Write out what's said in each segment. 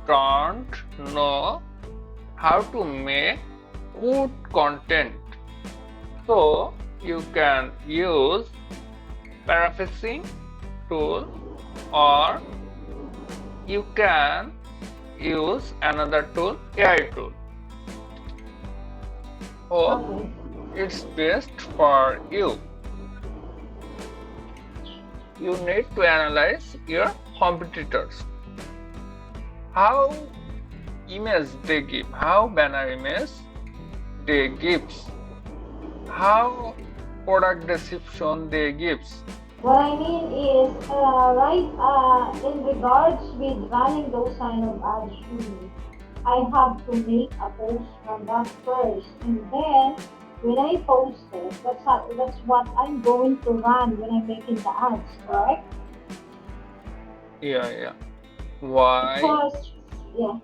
don't know how to make good content. So you can use paraphrasing tool, or you can use another tool, AI tool. So it's best for you. You need to analyze your competitors. How image they give, how banner image they gives, how product description they gives. What I mean is, in regards with running those kind of ads, really, I have to make a post from that first, and then when I post it, that's what I'm going to run when I'm making the ads, correct? Yeah. Why? Because, yeah,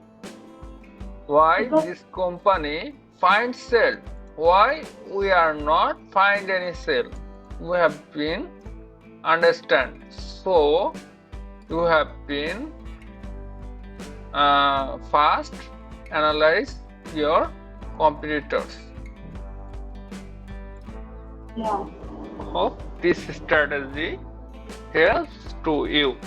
Why because, this company find sale? Why we are not find any sale? We have been understand. So you have been fast analyze your competitors. yeah, Hope this strategy helps to you.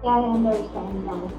yeah, I understand now.